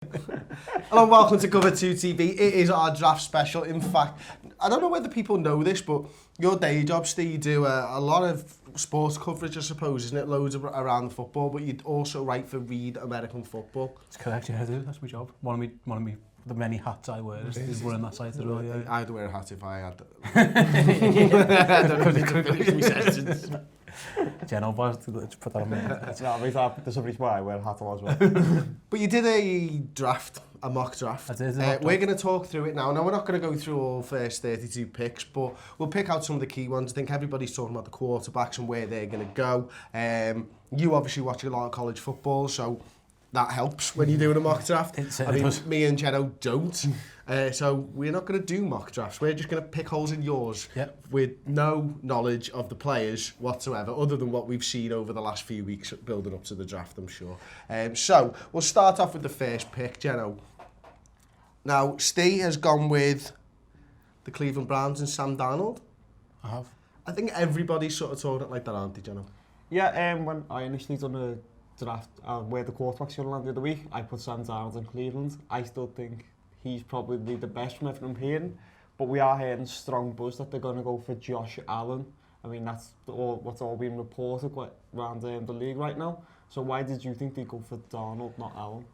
Hello and welcome to Cover 2 TV. It is our draft special. In fact, I don't know whether people know this, but your day job, Steve, you do a lot of sports coverage, I suppose, isn't it? Loads around the football, but you also write for Read American Football. It's correct, yeah, I do. That's my job. One of me, the many hats I wear is running that site as well, yeah. I'd wear a hat if I had... I don't know if I could finish my sentence. Jenno, let's put that on me. It's not every time there's somebody's why I wear a hat on as well. But you did a mock draft. I did. We're going to talk through it now. Now, we're not going to go through all first 32 picks, but we'll pick out some of the key ones. I think everybody's talking about the quarterbacks and where they're going to go. You obviously watch a lot of college football, so that helps when you're doing a mock draft. I mean, me and Jenno don't. So we're not going to do mock drafts. We're just going to pick holes in yours with no knowledge of the players whatsoever, other than what we've seen over the last few weeks building up to the draft, I'm sure. So we'll start off with the first pick, Jenno. Now, Steve has gone with the Cleveland Browns and Sam Darnold. I have. I think everybody's sort of talking it like that, aren't they, Jenno? Yeah, when I initially done a draft where the quarterback's going to land the other week, I put Sam Darnold in Cleveland. I still think he's probably the best from everything I'm hearing, but we are hearing strong buzz that they're going to go for Josh Allen. I mean, that's what's all being reported around the league right now. So why did you think they go for Darnold, not Allen?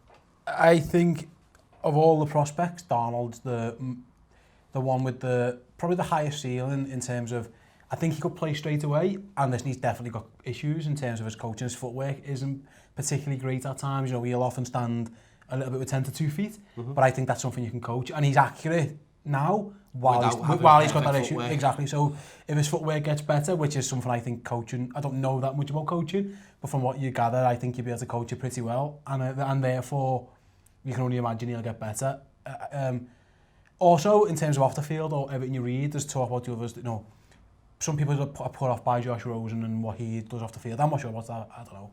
I think of all the prospects, Darnold's the one with probably the highest ceiling in terms of, I think he could play straight away, and he's definitely got issues in terms of his coaching. His footwork isn't particularly great at times. You know, he'll often stand a little bit with 10 to 2 feet, but I think that's something you can coach, and he's accurate now while he's got that issue. Exactly. So if his footwork gets better, which is something I think coaching, I don't know that much about coaching, but from what you gather, I think you'll be able to coach it pretty well, and therefore you can only imagine he'll get better. Also, in terms of off the field or everything you read, there's talk about the others. You know, some people are put off by Josh Rosen and what he does off the field. I'm not sure about that. I don't know.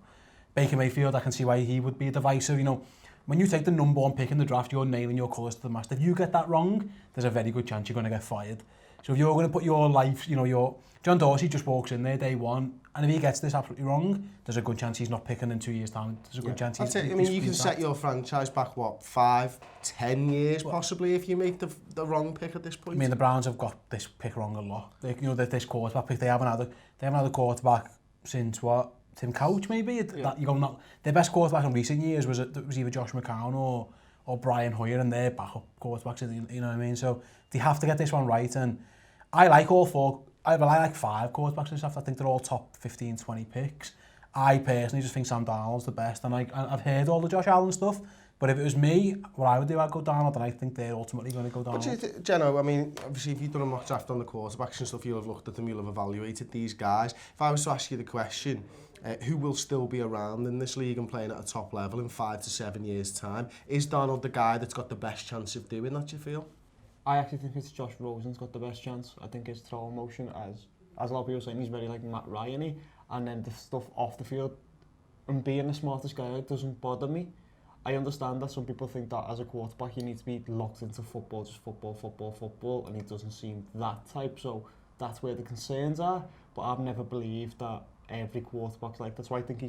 Baker Mayfield, I can see why he would be divisive. You know, when you take the number one pick in the draft, you're nailing your colours to the mast. If you get that wrong, there's a very good chance you're going to get fired. So if you're going to put your life, you know, John Dorsey just walks in there day one, and if he gets this absolutely wrong, there's a good chance he's not picking in 2 years' time. There's a good chance he's... I mean, you can set your franchise back, 5, 10 years possibly if you make the wrong pick at this point. I mean, the Browns have got this pick wrong a lot. This quarterback pick, they haven't had a quarterback since what? Tim Couch maybe? Their best quarterback in recent years was either Josh McCown or Brian Hoyer, and they're backup quarterbacks, you know what I mean? So they have to get this one right, and I like all four. I like 5 quarterbacks and stuff. I think they're all top 15, 20 picks. I personally just think Sam Darnold's the best, and I've heard all the Josh Allen stuff, but if it was me, what I would do, I'd go Darnold, and I think they're ultimately going to go Darnold. But Jenno, I mean, obviously if you've done a mock draft on the quarterbacks and stuff, you'll have looked at them, you'll have evaluated these guys. If I was to ask you the question, who will still be around in this league and playing at a top level in 5 to 7 years' time, is Darnold the guy that's got the best chance of doing that, do you feel? I actually think it's Josh Rosen's got the best chance. I think his throw motion, as a lot of people are saying, he's very like Matt Ryan-y, and then the stuff off the field, and being the smartest guy, it doesn't bother me. I understand that some people think that as a quarterback you need to be locked into football, just football, and he doesn't seem that type, so that's where the concerns are. But I've never believed that every quarterback's like that, so I think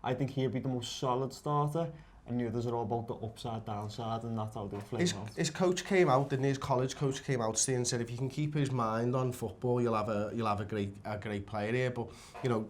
I think he'll be the most solid starter, and the others are all about the upside, downside, and that's how they'll flame out. His coach came out, and his college coach came out and said, if you can keep his mind on football, you'll have a great player here. But you know,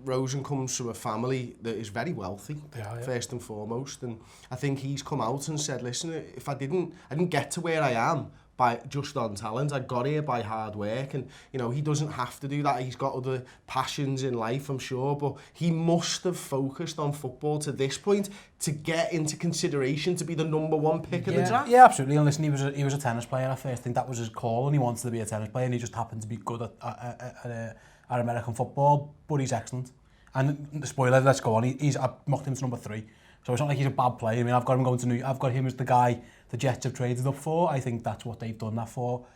Rosen comes from a family that is very wealthy, first and foremost, and I think he's come out and said, listen, if I didn't get to where I am by just on talent, I got here by hard work, and you know, he doesn't have to do that. He's got other passions in life, I'm sure, but he must have focused on football to this point to get into consideration to be the number one pick in the draft. Yeah, absolutely. And listen, he was a tennis player at first. I think that was his call, and he wanted to be a tennis player, and he just happened to be good at American football, but he's excellent. And the spoiler, let's go on. I've mocked him to number 3, so it's not like he's a bad player. I mean, I've got him as the guy the Jets have traded up for. I think that's what they've done that for.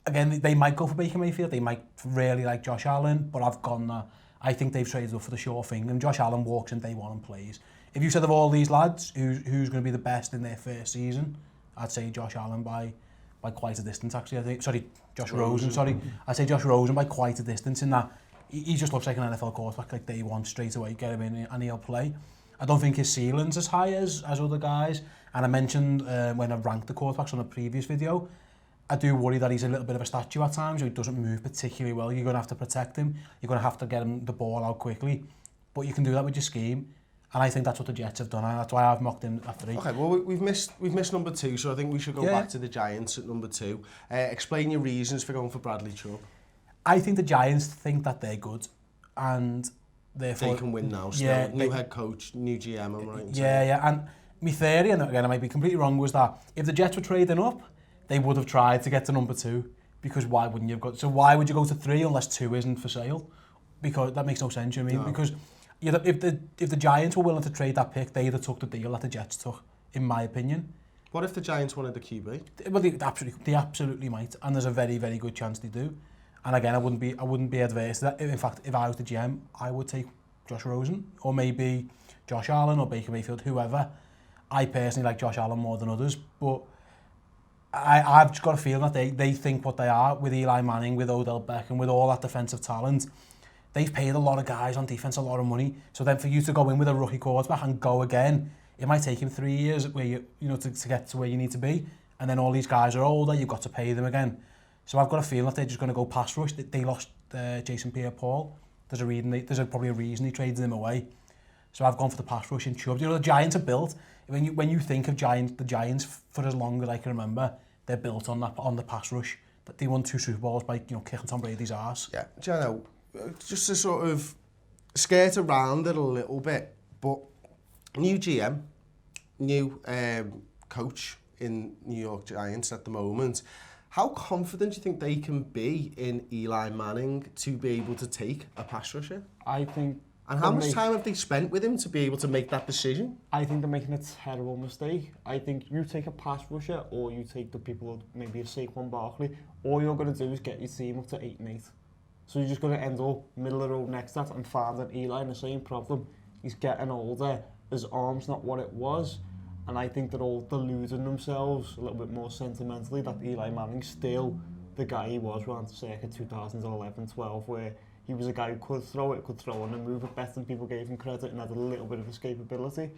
Again, they might go for Baker Mayfield. They might really like Josh Allen, but I've gone that. I think they've traded up for the sure thing, and Josh Allen walks in day one and plays. If you said of all these lads, who's going to be the best in their first season, I'd say Josh Allen by quite a distance, actually. I think, Josh Rosen. I'd say Josh Rosen by quite a distance in that he just looks like an NFL quarterback, like day one, straight away, get him in and he'll play. I don't think his ceiling's as high as other guys, And I mentioned when I ranked the quarterbacks on a previous video, I do worry that he's a little bit of a statue at times, so he doesn't move particularly well. You're going to have to protect him. You're going to have to get him the ball out quickly. But you can do that with your scheme. And I think that's what the Jets have done. And that's why I've mocked him at 3. Okay, well, we've missed number 2, so I think we should go back to the Giants at number 2. Explain your reasons for going for Bradley Chubb. I think the Giants think that they're good. And therefore... They can win now. Still. Yeah, new head coach, new GM, I'm right. Yeah. And my theory, and again I might be completely wrong, was that if the Jets were trading up, they would have tried to get to number 2. Because why wouldn't you have got... So why would you go to 3 unless 2 isn't for sale? Because that makes no sense, you know what I mean? No. Because... if the Giants were willing to trade that pick, they'd have took the deal that the Jets took, in my opinion. What if the Giants wanted the QB? Well, they absolutely might, and there's a very, very good chance they do. And again, I wouldn't be adverse to that. In fact, if I was the GM, I would take Josh Rosen, or maybe Josh Allen, or Baker Mayfield, whoever. I personally like Josh Allen more than others, but I've just got a feeling that they think what they are with Eli Manning, with Odell Beckham, with all that defensive talent. They've paid a lot of guys on defense a lot of money. So then for you to go in with a rookie quarterback and go again, it might take him 3 years where you know to get to where you need to be. And then all these guys are older, you've got to pay them again. So I've got a feeling that they're just going to go pass rush. They lost Jason Pierre-Paul. There's probably a reason they traded him away. So I've gone for the pass rush in Chubb. You know, the Giants are built. When you think of the Giants, for as long as I can remember, they're built on the pass rush. But they won 2 Super Bowls by kicking Tom Brady's arse. Yeah, Jenno, just to sort of skirt around it a little bit, but new GM, new coach in New York Giants at the moment. How confident do you think they can be in Eli Manning to be able to take a pass rusher? I think... And how much time have they spent with him to be able to make that decision? I think they're making a terrible mistake. I think you take a pass rusher, or you take the people, maybe a Saquon Barkley, all you're going to do is get your team up to 8-8. So you're just going to end up middle of the road next to that and find that Eli in the same problem. He's getting older, his arm's not what it was, and I think they're all deluding themselves a little bit more sentimentally that Eli Manning's still the guy he was around circa 2011-12, where he was a guy who could throw on and move it better than people gave him credit and had a little bit of escapability.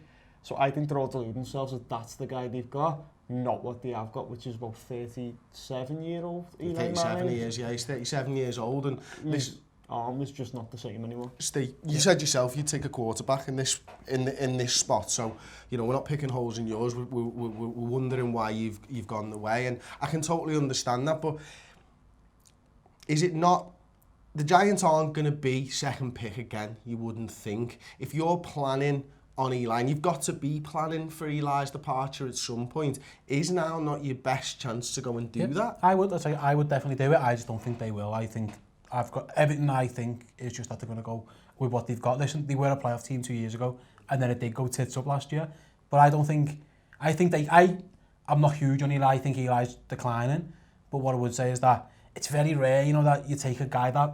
So I think they're all deluding themselves that that's the guy they've got, not what they have got, which is about 37-year-old Eli Manning. 37 years, yeah, he's 37 years old, and his arm is just not the same anymore. Steve, you said yourself you'd take a quarterback in this spot, so you know we're not picking holes in yours. We're wondering why you've gone the way, and I can totally understand that. But is it not? The Giants aren't going to be second pick again. You wouldn't think if you're planning on Eli, and you've got to be planning for Eli's departure at some point. Is now not your best chance to go and do that? I would definitely do it. I just don't think they will. I think I've got everything. I think is just that they're going to go with what they've got. Listen, they were a playoff team 2 years ago, and then it did go tits up last year. But I don't think. I'm not huge on Eli. I think Eli's declining. But what I would say is that it's very rare, you know, that you take a guy that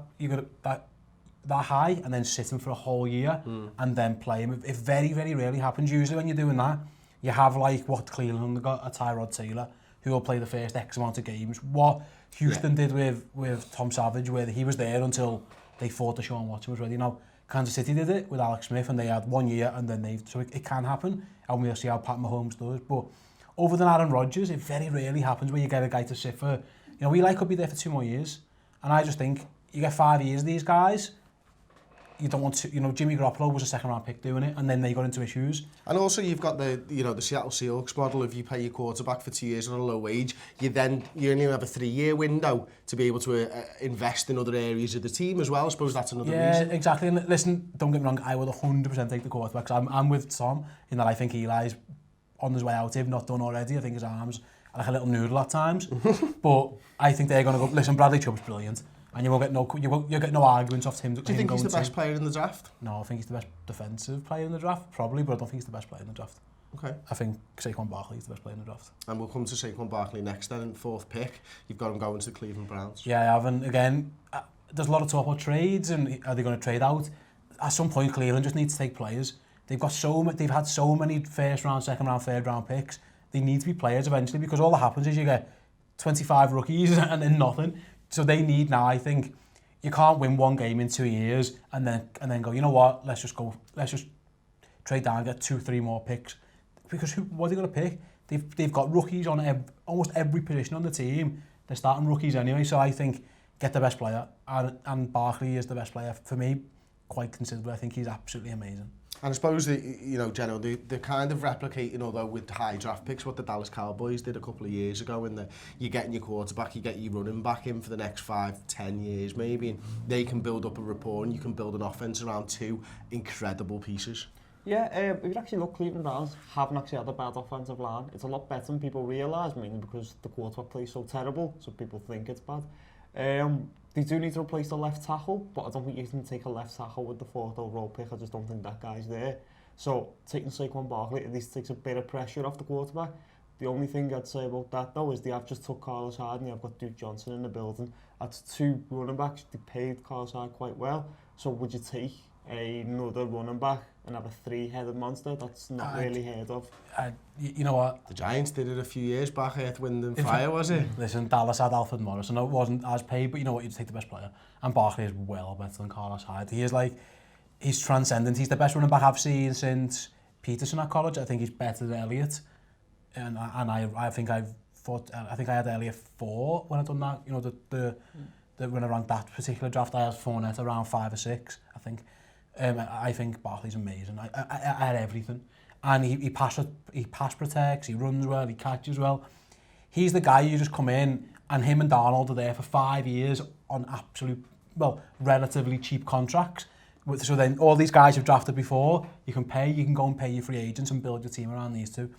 high and then sit him for a whole year and then play him. It very, very rarely happens. Usually when you're doing that, you have like what Cleveland got, a Tyrod Taylor, who will play the first X amount of games. What Houston did with Tom Savage, where he was there until they thought Deshaun Watson was ready. Now, Kansas City did it with Alex Smith, and they had 1 year, and then so it can happen, and we'll see how Pat Mahomes does. But other than Aaron Rodgers, it very rarely happens where you get a guy to sit for, you know, Eli could be there for 2 more years. And I just think you get 5 years of these guys. You don't want to, you know, Jimmy Garoppolo was a second round pick doing it, and then they got into issues. And also you've got the Seattle Seahawks model. If you pay your quarterback for 2 years on a low wage, you only have a 3-year window to be able to invest in other areas of the team as well. I suppose that's another reason. Yeah, exactly. And listen, don't get me wrong, I would 100% take the quarterback. I'm with Tom in that I think Eli's on his way out, if not done already. I think his arms are like a little noodle at times. But I think they're going to go, listen, Bradley Chubb's brilliant. And you'll get no arguments off him. Do you think he's the best player in the draft? No, I think he's the best defensive player in the draft, probably, but I don't think he's the best player in the draft. Okay. I think Saquon Barkley is the best player in the draft. And we'll come to Saquon Barkley next then, 4th pick. You've got him going to the Cleveland Browns. Yeah, I haven't. Again, there's a lot of talk about trades, and are they going to trade out? At some point, Cleveland just needs to take players. They've had so many first round, second round, third round picks. They need to be players eventually, because all that happens is you get 25 rookies and then nothing. So they need now, I think. You can't win 1 game in 2 years and then go, you know what, let's just trade down and get 2-3 more picks. Because what are they going to pick? they've got rookies on almost every position on the team. They're starting rookies anyway, so I think get the best player, and Barkley is the best player for me, quite considerably. I think he's absolutely amazing. And I suppose, Jenno, they're kind of replicating, although with high draft picks, what the Dallas Cowboys did a couple of years ago, in that you're getting your quarterback, you get your running back in for the next 5-10 years maybe, and they can build up a rapport and you can build an offense around two incredible pieces. Yeah, if you actually look, Cleveland Browns haven't actually had a bad offensive line. It's a lot better than people realise, mainly because the quarterback plays so terrible, so people think it's bad. They do need to replace the left tackle, but I don't think you can take a left tackle with the 4th overall pick. I just don't think that guy's there. So taking Saquon Barkley at least takes a bit of pressure off the quarterback. The only thing I'd say about that though is they have just took Carlos Hyde and they've got Duke Johnson in the building. That's 2 running backs. They paid Carlos Hyde quite well. So would you take another running back and have a 3-headed monster? That's not really heard of. You know what? The Giants did it a few years back, Earth, Wind and Fire, was it? Listen, Dallas had Alfred Morris, and it wasn't as paid, but you know what? You'd take the best player. And Barkley is well better than Carlos Hyde. He's transcendent. He's the best running back I've seen since Peterson at college. I think he's better than Elliott. And I think I had Elliott 4 when I done that. You know, when I ranked that particular draft, I had Fournette around 5 or 6, I think. I think Barkley's amazing. I had everything, and he pass protects, he runs well, he catches well. He's the guy you just come in, and him and Darnold are there for 5 years on relatively cheap contracts. So then all these guys you've drafted before, you can go and pay your free agents and build your team around these two.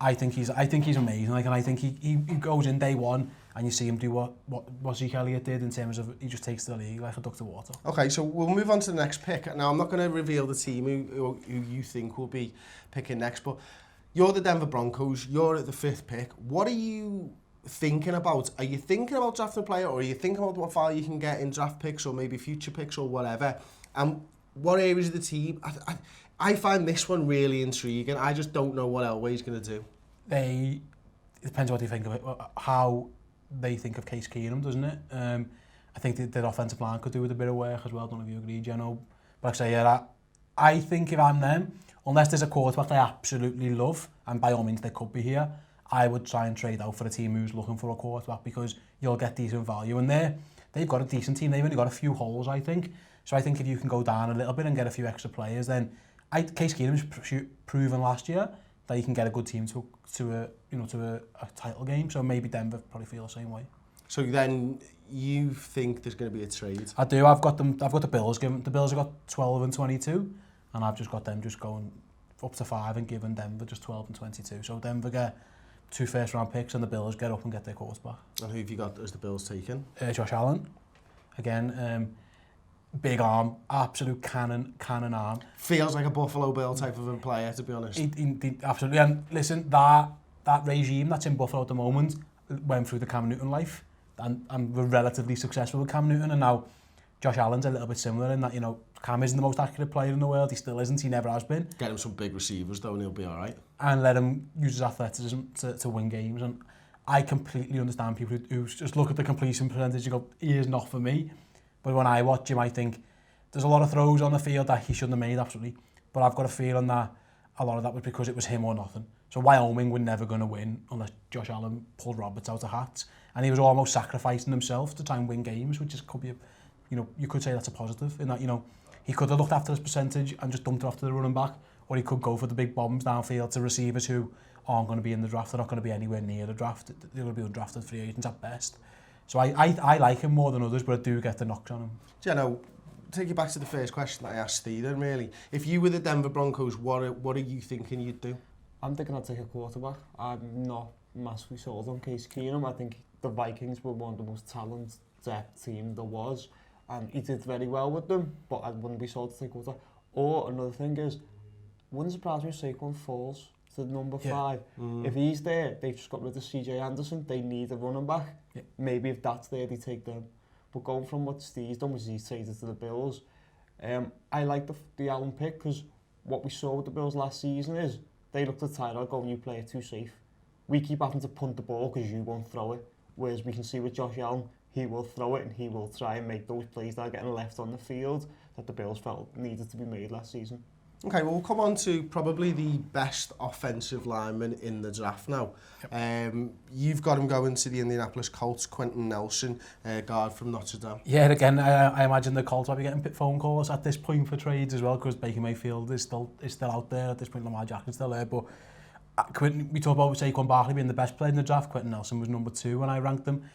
I think he's amazing. And I think he goes in day one, and you see him do what Zeke Elliott did in terms of he just takes the league like a duck to water. Okay, so we'll move on to the next pick. Now, I'm not going to reveal the team who you think will be picking next, but you're the Denver Broncos. You're at the 5th pick. What are you thinking about? Are you thinking about drafting a player, or are you thinking about what value you can get in draft picks or maybe future picks or whatever? And what areas of the team? I find this one really intriguing. I just don't know what Elway's going to do. It depends what you think of it. How they think of Case Keenum, doesn't it? I think their offensive line could do with a bit of work as well. I don't know if you agree, Jenno. But like I say, yeah, I think if I'm them, unless there's a quarterback they absolutely love, and by all means they could be here, I would try and trade out for a team who's looking for a quarterback, because you'll get decent value. And they've got a decent team. They've only got a few holes, I think. So I think if you can go down a little bit and get a few extra players, then Case Keenum's proven last year that you can get a good team to a title game. So maybe Denver probably feel the same way. So then you think there's going to be a trade? I do. I've got the Bills. The Bills have got 12 and 22, and I've just got them just going up to 5 and giving Denver just 12 and 22. So Denver get 2 first-round picks, and the Bills get up and get their quarterback. And who have you got as the Bills taking? Josh Allen. Again, big arm, absolute cannon arm. Feels like a Buffalo Bill type of a player, to be honest. He absolutely. And listen, that regime that's in Buffalo at the moment went through the Cam Newton life, and were relatively successful with Cam Newton, and now Josh Allen's a little bit similar in that, you know, Cam isn't the most accurate player in the world. He still isn't. He never has been. Get him some big receivers though, and he'll be all right. And let him use his athleticism to win games. And I completely understand people who just look at the completion percentage and go, he is not for me. But when I watch him, I think there's a lot of throws on the field that he shouldn't have made, absolutely. But I've got a feeling that a lot of that was because it was him or nothing. So Wyoming were never going to win unless Josh Allen pulled Roberts out of hats. And he was almost sacrificing himself to try and win games, which could be, you could say that's a positive in that, he could have looked after his percentage and just dumped it off to the running back, or he could go for the big bombs downfield to receivers who aren't going to be in the draft. They're not going to be anywhere near the draft. They're going to be undrafted free agents at best. So I like him more than others, but I do get the knocks on him. Jenno, take you back to the first question that I asked Stephen, really. If you were the Denver Broncos, what are you thinking you'd do? I'm thinking I'd take a quarterback. I'm not massively sold on Case Keenum. I think the Vikings were one of the most talented depth team there was, and he did very well with them, but I wouldn't be sold to take a quarterback. Or another thing is, wouldn't surprise me if Saquon falls to number 5. If he's there, they've just got rid of CJ Anderson. They need a running back. Yeah. Maybe if that's there, they take them. But going from what Steve's done, which he's traded to the Bills, I like the Allen pick, because what we saw with the Bills last season is they looked at Tyrod going, you play it too safe. We keep having to punt the ball because you won't throw it. Whereas we can see with Josh Allen, he will throw it and he will try and make those plays that are getting left on the field that the Bills felt needed to be made last season. Okay, well, we'll come on to probably the best offensive lineman in the draft now. Yep. You've got him going to the Indianapolis Colts, Quenton Nelson, guard from Notre. Yeah, again, I imagine the Colts will be getting phone calls at this point for trades as well, because Baker Mayfield is still out there at this point. Lamar Jackson's still there, but Quenton, we talk about Saquon Barkley being the best player in the draft. Quenton Nelson was number 2 when I ranked them.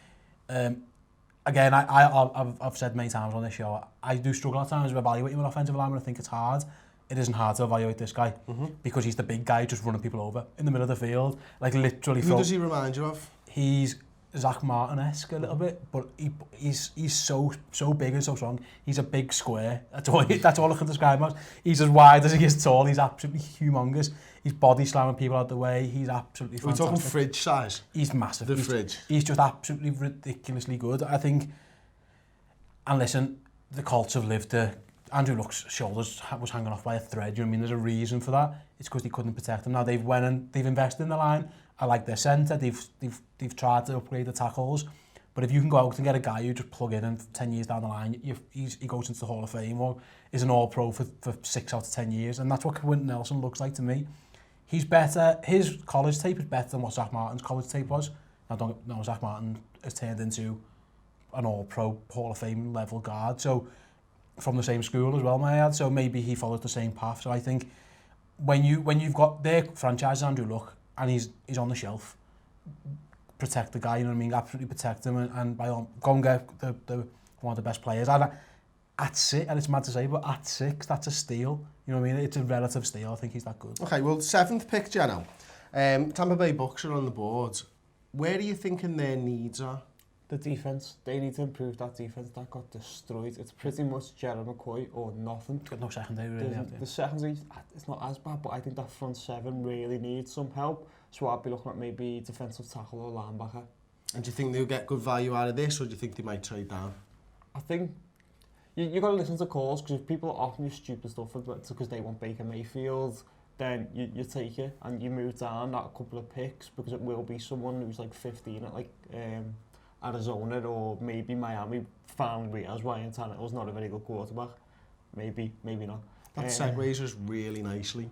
Again, I've said many times on this show, I do struggle at times with evaluating an offensive lineman. I think it's hard. It isn't hard to evaluate this guy because he's the big guy just running people over in the middle of the field, like literally. Who does he remind you of? He's Zach Martin-esque a little bit, but he's so big and so strong. He's a big square. That's all I can describe him as. He's as wide as he is tall. He's absolutely humongous. He's body slamming people out the way. He's absolutely fantastic. We're talking fridge size. He's massive. The fridge. He's just absolutely ridiculously good, I think. And listen, the Colts have lived to. Andrew Luck's shoulders was hanging off by a thread. You know what I mean? There's a reason for that. It's because they couldn't protect him. Now they've invested in the line. I like their centre. They've tried to upgrade the tackles. But if you can go out and get a guy you just plug in and 10 years down the line, he goes into the Hall of Fame or is an All-Pro for 6 out of 10 years. And that's what Quenton Nelson looks like to me. He's better. His college tape is better than what Zach Martin's college tape was. I don't know. Zach Martin has turned into an All-Pro Hall of Fame level guard. So from the same school as well, may I add. So maybe he follows the same path. So I think when you've got their franchise, Andrew Luck, and he's on the shelf, protect the guy. You know what I mean? Absolutely protect him, and by all, go and get the one of the best players. And at 6, and it's mad to say, but at 6, that's a steal. You know what I mean? It's a relative steal. I think he's that good. Okay, well, 7th pick, Jenno. Tampa Bay Bucs are on the board. Where are you thinking their needs are? The defence. They need to improve that defence. That got destroyed. It's pretty much Gerald McCoy or nothing. Got no secondary really. The secondary, it's not as bad, but I think that front 7 really needs some help. So I'd be looking at maybe defensive tackle or linebacker. And do you think they'll get good value out of this, or do you think they might trade down? I think you got to listen to calls, because if people are offering you stupid stuff because they want Baker Mayfield, then you take it and you move down that couple of picks, because it will be someone who's like 15 at like Arizona or maybe Miami found realize Ryan Tannehill's not a very good quarterback. Maybe not. That segues us really nicely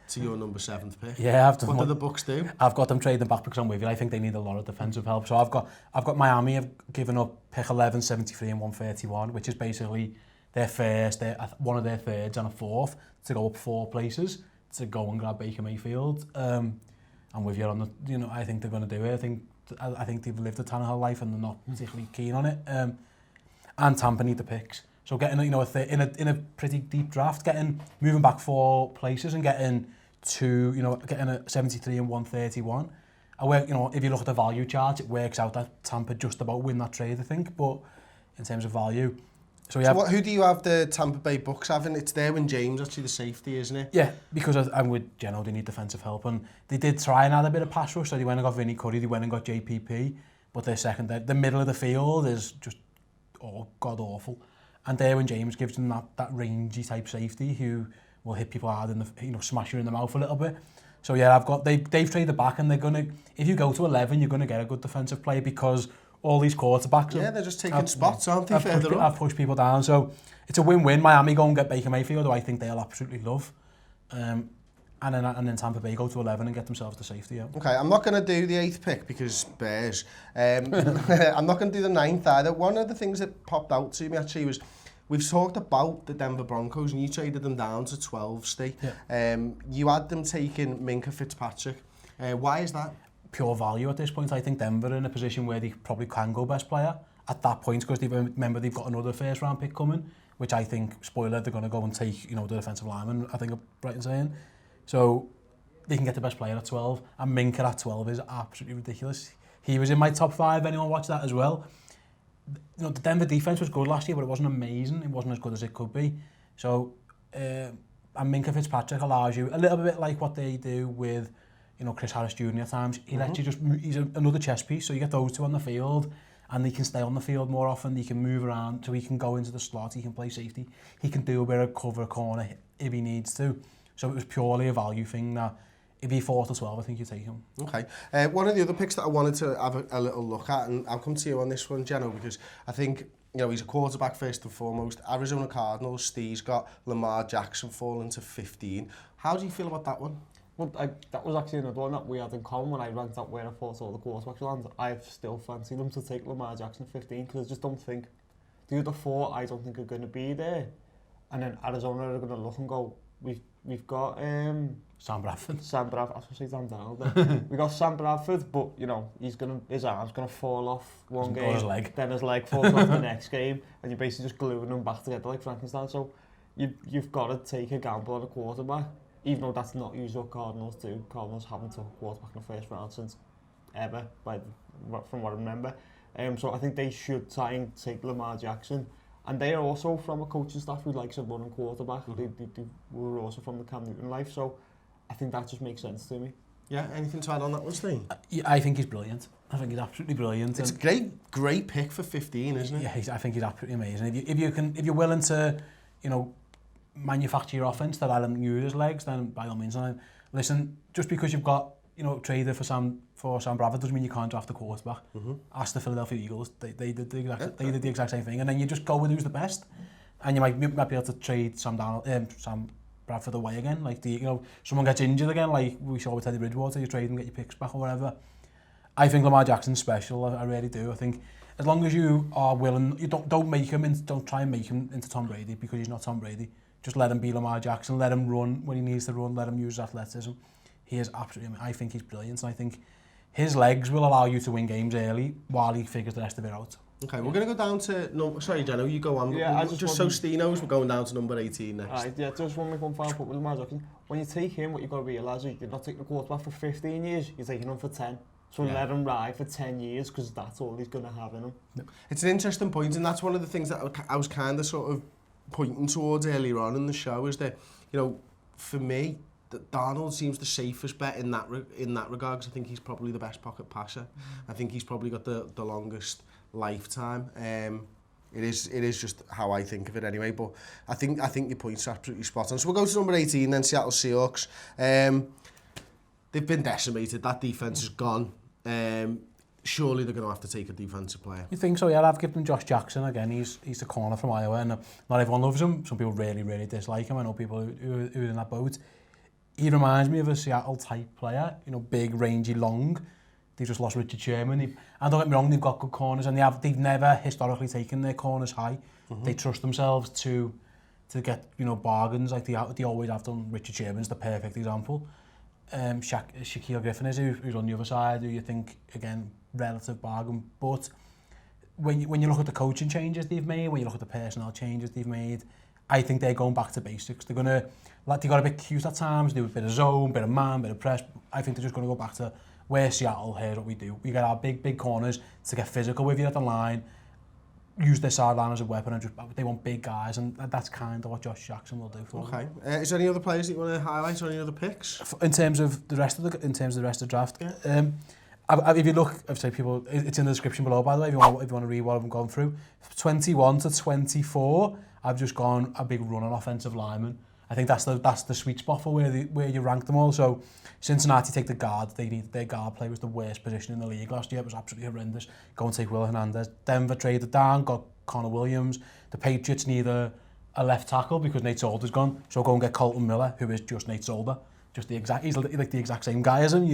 to your number 7th pick. Yeah, what do the Bucs do? I've got them trading back because I'm with you. I think they need a lot of defensive help. So I've got Miami have given up pick 11, 73 and 131, which is basically their first, one of their thirds and a 4th to go up 4 places to go and grab Baker Mayfield. I'm with you on the, you know, I think they're going to do it. I think they've lived a Tannehill life and they're not particularly keen on it. And Tampa need the picks. So getting, you know, in a pretty deep draft, moving back 4 places and getting a 73 and 131. You know, if you look at the value chart, it works out that Tampa just about win that trade, I think. But in terms of value, so who do you have the Tampa Bay Bucs having? It's Derwin James, actually the safety, isn't it? Yeah, because I'm with Jenno, they need defensive help, and they did try and add a bit of pass rush. So they went and got Vinny Curry, they went and got JPP, but the middle of the field is just god awful. And Derwin James gives them that rangy type safety who will hit people hard in the, you know, smash you in the mouth a little bit. So yeah, they've traded back, and they're gonna, if you go to 11, you're gonna get a good defensive player, because all these quarterbacks they're just taking spots, aren't they, further up? I've pushed people down, so it's a win-win. Miami go and get Baker Mayfield, who I think they'll absolutely love. And then Tampa Bay go to 11 and get themselves the safety. Yeah. Okay, I'm not going to do the 8th pick because Bears. I'm not going to do the 9th either. One of the things that popped out to me actually was, we've talked about the Denver Broncos and you traded them down to 12, Steve. Yeah. You had them taking Minkah Fitzpatrick. Why is that? Pure value at this point. I think Denver are in a position where they probably can go best player at that point, because they've got another 1st round pick coming, which I think, spoiler, they're going to go and take, you know, the defensive lineman, I think I'm right in saying. So they can get the best player at 12, and Minkah at 12 is absolutely ridiculous. He was in my top 5, anyone watched that as well. You know, the Denver defense was good last year, but it wasn't amazing. It wasn't as good as it could be. So, and Minkah Fitzpatrick allows you, a little bit like what they do with, you know, Chris Harris Jr. at times. He lets you just, he's another chess piece, so you get those 2 on the field, and they can stay on the field more often. He can move around, so he can go into the slot, he can play safety, he can do a bit of cover a corner if he needs to. So it was purely a value thing that if he 4 to 12, I think you take him. Okay. One of the other picks that I wanted to have a little look at, and I'll come to you on this one, Jenno, because I think you know, he's a quarterback first and foremost. Arizona Cardinals, Steve's got Lamar Jackson falling to 15. How do you feel about that one? Well, that was actually another one that we had in common when I ranked up where I thought all the quarterbacks land. I still fancy them to take Lamar Jackson 15 because I just don't think the other 4 I don't think are going to be there. And then Arizona are going to look and go, we've got Sam Bradford. I was going to say Sam Darnold. We got Sam Bradford, but you know his arm's going to fall off one game, then his leg falls off the next game, and you're basically just gluing them back together like Frankenstein. So you've got to take a gamble on a quarterback, even though that's not usually what Cardinals do. Cardinals haven't took a quarterback in the first round since ever, from what I remember. So I think they should try and take Lamar Jackson. And they are also from a coaching staff who likes a running quarterback. They were also from the Cam Newton life, so I think that just makes sense to me. Yeah, anything to add on that one, Steve? I think he's brilliant. I think he's absolutely brilliant. It's a great pick for 15, isn't it? Yeah, I think he's absolutely amazing. If you're willing to, you know, manufacture your offense to let him use his legs, then by all means. And listen, just because you've got, you know, traded for Sam Bradford doesn't mean you can't draft a quarterback. Ask the Philadelphia Eagles, they did the exact same thing, and then you just go with who's the best, and you might be able to trade Sam Bradford away again. Like you know, someone gets injured again, like we saw with Teddy Bridgewater, you trade him, get your picks back or whatever. I think Lamar Jackson's special. I really do. I think as long as you are willing, you don't try and make him into Tom Brady because he's not Tom Brady. Just let him be Lamar Jackson. Let him run when he needs to run. Let him use his athleticism. He is absolutely. I think he's brilliant, and I think his legs will allow you to win games early while he figures the rest of it out. Okay, we're going to go down to... sorry, Jenno, you go on. Yeah, just so Steve knows, we're going down to number 18 next. Right, yeah, just one final point with Lamar Jackson. When you take him, what you've got to realise is you're not taking a quarterback for 15 years, you're taking him for 10. So let him ride for 10 years because that's all he's going to have in him. It's an interesting point, and that's one of the things that I was kind of sort of pointing towards earlier on in the show, is that, you know, for me, Darnold seems the safest bet in that regard, because I think he's probably the best pocket passer. I think he's probably got the longest lifetime. It is just how I think of it anyway, but I think your point's absolutely spot on. So we'll go to number 18 then, Seattle Seahawks. They've been decimated. That defense is gone. Surely they're going to have to take a defensive player. You think so? Yeah, I've given Josh Jackson again. He's the corner from Iowa, and not everyone loves him. Some people really, really dislike him. I know people who are in that boat. He reminds me of a Seattle type player. You know, big, rangy, long. They just lost Richard Sherman. And don't get me wrong, they've got good corners, and they've never historically taken their corners high. They trust themselves to get, you know, bargains like they always have done. Richard Sherman's the perfect example. Shaquille Griffin is who's on the other side, who you think, again, relative bargain. But when you look at the coaching changes they've made, when you look at the personnel changes they've made, I think they're going back to basics. They're going to, like, they got a bit cute at times, do a bit of zone, bit of man, bit of press. I think they're just going to go back to where Seattle, here's what we do. We get our big corners to get physical with you at the line, use their sideline as a weapon, and they want big guys, and that's kind of what Josh Jackson will do for them. Okay. Is there any other players that you want to highlight, or any other picks? In terms of the rest of the draft, yeah. If you look, I've said people, it's in the description below, by the way, if you want to read what I've gone through. 21 to 24, I've just gone a big run on offensive lineman. I think that's the sweet spot for where you rank them all. So Cincinnati take the guard. Their guard play was the worst position in the league last year. It was absolutely horrendous. Go and take Will Hernandez. Denver traded down, got Connor Williams. The Patriots need a left tackle because Nate Solder's gone. So go and get Colton Miller, who is just Nate Solder. He's like the exact same guy as him.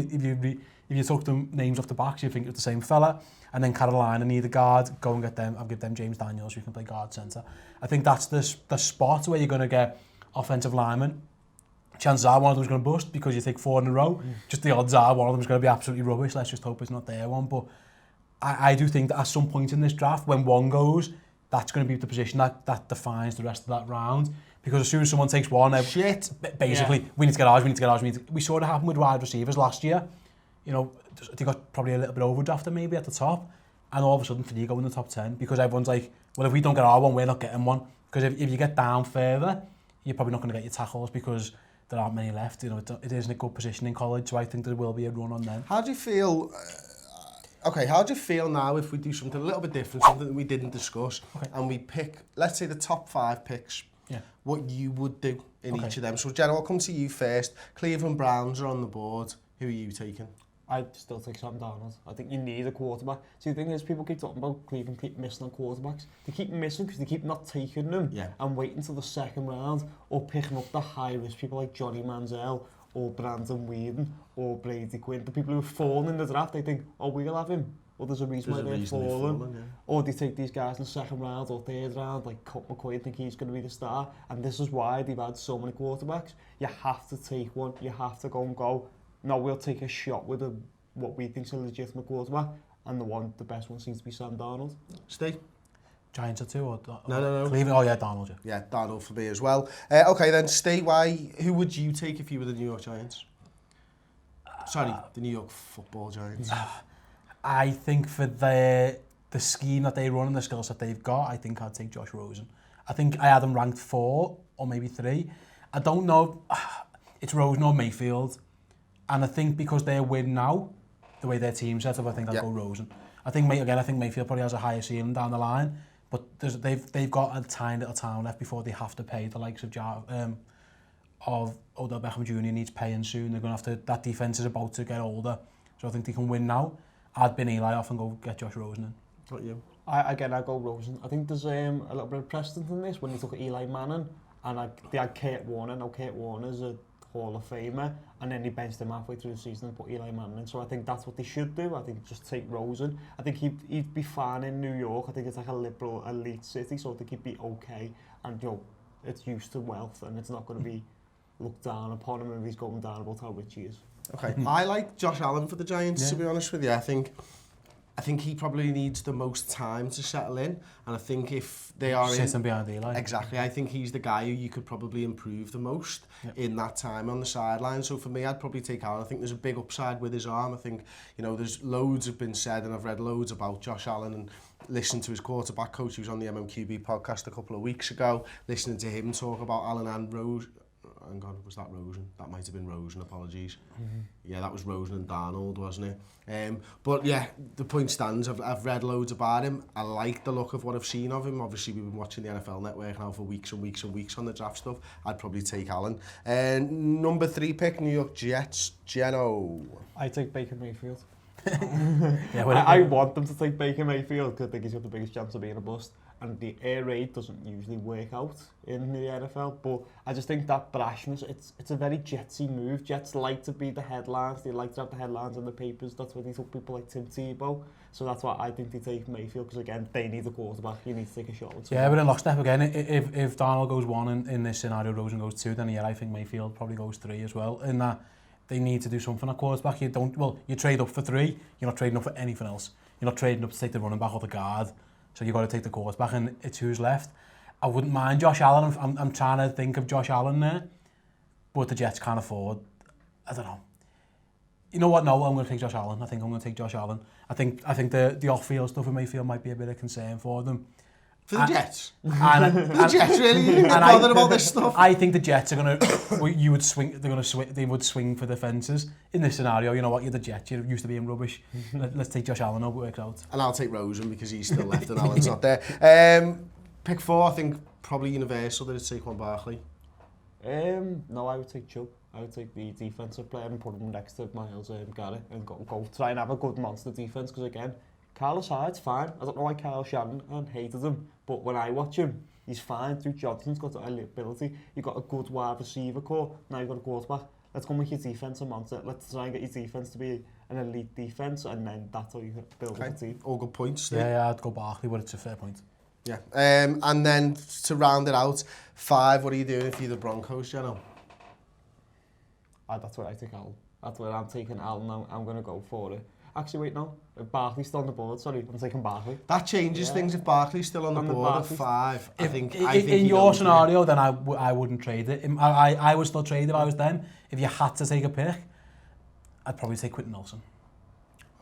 If you took the names off the backs, you think it's the same fella. And then Carolina need a guard. Go and get them. I'll give them James Daniels, who can play guard centre. I think that's the spot where you're going to get offensive linemen. Chances are one of them's going to bust because you take 4 in a row. Just the odds are one of them's going to be absolutely rubbish. Let's just hope it's not their one. But I do think that at some point in this draft, when one goes, that's going to be the position that defines the rest of that round. Because as soon as someone takes one, basically, we need to get ours. We saw it happen with wide receivers last year. You know, they got probably a little bit overdrafted maybe at the top, and all of a sudden three go in the top 10 because everyone's like, well, if we don't get our one, we're not getting one. Because if you get down further, you're probably not going to get your tackles because there aren't many left. You know, it isn't a good position in college, so I think there will be a run on them. How do you feel? How do you feel now if we do something a little bit different, something that we didn't discuss, and we pick, let's say, the top 5 picks? Yeah. What you would do in each of them. So, Jenno, I'll come to you first. Cleveland Browns are on the board. Who are you taking? I'd still take Sam Darnold. I think you need a quarterback. See, the thing is, people keep talking about Cleveland keep missing on quarterbacks. They keep missing because they keep not taking them and waiting until the second round or picking up the high-risk people like Johnny Manziel or Brandon Whedon or Brady Quinn. The people who have fallen in the draft, they think, oh, we'll have him. Or there's a reason why they've fallen. Or they take these guys in the second round or third round, like Colt McCoy, think he's going to be the star. And this is why they've had so many quarterbacks. You have to take one. You have to go. No, we'll take a shot with what we think is a legitimate quarterback, and the best one seems to be Sam Darnold. Steve? Giants are 2 or No. Cleveland. Oh yeah, Darnold. Yeah, Darnold for me as well. Okay, then Steve, who would you take if you were the New York Giants? Sorry, the New York Football Giants. I think for the scheme that they run and the skills that they've got, I think I'd take Josh Rosen. I think I had them ranked 4 or maybe 3. I don't know. It's Rosen or Mayfield. And I think because they're winning now, the way their team's set up, I think I'll go Rosen. I think Mayfield probably has a higher ceiling down the line, but they've got a tiny little town left before they have to pay the likes of Odell Beckham Jr. needs paying soon. They're going to have to. That defense is about to get older, so I think they can win now. I'd bin Eli off and go get Josh Rosen in. What you? I go Rosen. I think there's a little bit of precedent in this when you look at Eli Manning and they had Kurt Warner. Now Kurt Warner's a Hall of Famer, and then he benched him halfway through the season and put Eli Manning in. So I think that's what they should do. I think just take Rosen. I think he'd be fine in New York. I think it's like a liberal elite city, so I think he'd be okay. And it's used to wealth, and it's not going to be looked down upon him if he's going down about how rich he is. Okay, I like Josh Allen for the Giants, to be honest with you. I think he probably needs the most time to settle in, and I think if they are sitting behind Eli. Exactly, I think he's the guy who you could probably improve the most in that time on the sideline. So for me, I'd probably take Allen. I think there's a big upside with his arm. I think, there's loads have been said, and I've read loads about Josh Allen and listened to his quarterback coach who was on the MMQB podcast a couple of weeks ago, listening to him talk about Allen and Rose. Hang on, was that Rosen? That might have been Rosen, apologies. Yeah, that was Rosen and Darnold, wasn't it? But yeah, the point stands. I've read loads about him. I like the look of what I've seen of him. Obviously, we've been watching the NFL Network now for weeks and weeks and weeks on the draft stuff. I'd probably take Allen. Number 3 pick, New York Jets, Jenno. I take Baker Mayfield. Yeah, I want them to take Baker Mayfield because I think he's got the biggest chance of being a bust. And the air raid doesn't usually work out in the NFL, but I just think that brashness, it's a very Jetsy move. Jets like to be the headlines, they like to have the headlines in the papers. That's why they took people like Tim Tebow. So that's why I think they take Mayfield, because again, they need a quarterback, you need to take a shot. Yeah, but in lockstep again, if Darnold goes 1 in this scenario, Rosen goes 2, then I think Mayfield probably goes 3 as well. In that they need to do something at quarterback. You trade up for 3, you're not trading up for anything else. You're not trading up to take the running back or the guard. So you've got to take the quarterback, and it's who's left. I wouldn't mind Josh Allen. I'm trying to think of Josh Allen there, but the Jets can't afford. I don't know. You know what? No, I'm going to take Josh Allen. I think I'm going to take Josh Allen. I think the off-field stuff in Mayfield might be a bit of concern for them. For the Jets? The Jets really bothered about this stuff? I think the Jets are going to... They would swing for the fences. In this scenario, you know what? You're the Jets. You're used to being rubbish. Let's take Josh Allen. Hope it works out. And I'll take Rosen because he's still left and Allen's not there. Pick 4, I think probably universal that it's Saquon Barkley. No, I would take Chubb. I would take the defensive player and put him next to Miles Garrett and go try and have a good monster defense, because again, Carlos Hyde's fine. I don't know why Kyle Shanahan hated him, but when I watch him, he's fine. Duke Johnson's got that ability. You've got a good wide receiver core. Now you've got a quarterback. Let's go make your defense a monster. Let's try and get your defense to be an elite defense, and then that's how you build a team. All good points. Yeah, I'd go Barkley, but it's a fair point. Yeah. And then to round it out, 5, what are you doing if you're the Broncos, Jenno? That's where I take Allen. That's where I'm taking Allen. I'm going to go for it. Actually, wait, no. If Barkley's still on the board, sorry, I'm taking Barkley. That changes things if Barkley's still on the board at 5. I think in your scenario, then I wouldn't trade it. I would still trade if I was them. If you had to take a pick, I'd probably take Quenton Nelson.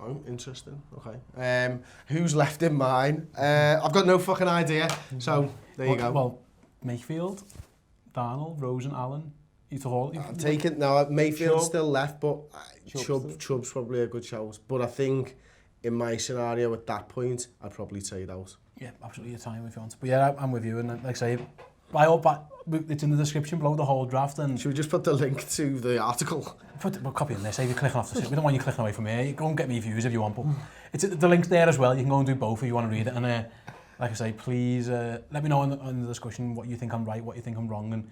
Oh, interesting. Okay. Who's left in mine? I've got no fucking idea. So, there you go. Well, Mayfield, Darnold, Rosen, Allen. I'm taking now. Mayfield's still left, but Chubb's probably a good shout. But I think in my scenario at that point, I'd probably trade out. Yeah, absolutely, your time if you want. But yeah, I'm with you. And like I say, It's in the description below the whole draft. And should we just put the link to the article? We'll copy in there, say you're clicking off the... We don't want you clicking away from here. You go and get me views if you want, but the link's there as well. You can go and do both if you want to read it. And like I say, please let me know in the discussion what you think I'm right, what you think I'm wrong, and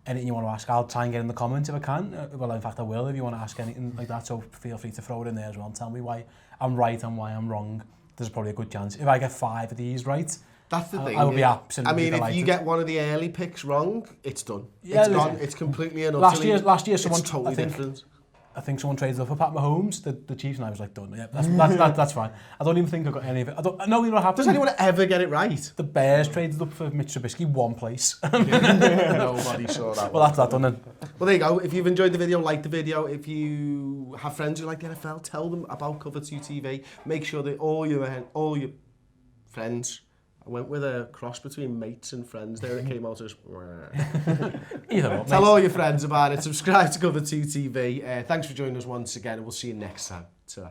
anything you want to ask. I'll try and get in the comments if I can. Well, in fact, I will if you want to ask anything like that. So feel free to throw it in there as well and tell me why I'm right and why I'm wrong. There's probably a good chance. If I get 5 of these right, that's the thing. I will be absolutely delighted. If you get one of the early picks wrong, it's done. Yeah, it's gone. It's completely and utterly. Last year, someone it's totally different. I think someone traded up for Pat Mahomes, the Chiefs, and I was like, done. Yeah, that's fine. I don't even think I got any of it. I know what happened. Does anyone ever get it right? The Bears traded up for Mitch Trubisky, one place. Nobody saw that. Well, that's that done then. Well, there you go. If you've enjoyed the video, like the video. If you have friends who like the NFL, tell them about Cover 2 TV. Make sure that all your friends. I went with a cross between mates and friends there. It came out as... Either way. Tell all your friends about it. Subscribe to Cover 2 TV. Thanks for joining us once again, and we'll see you next time. Ta-ra.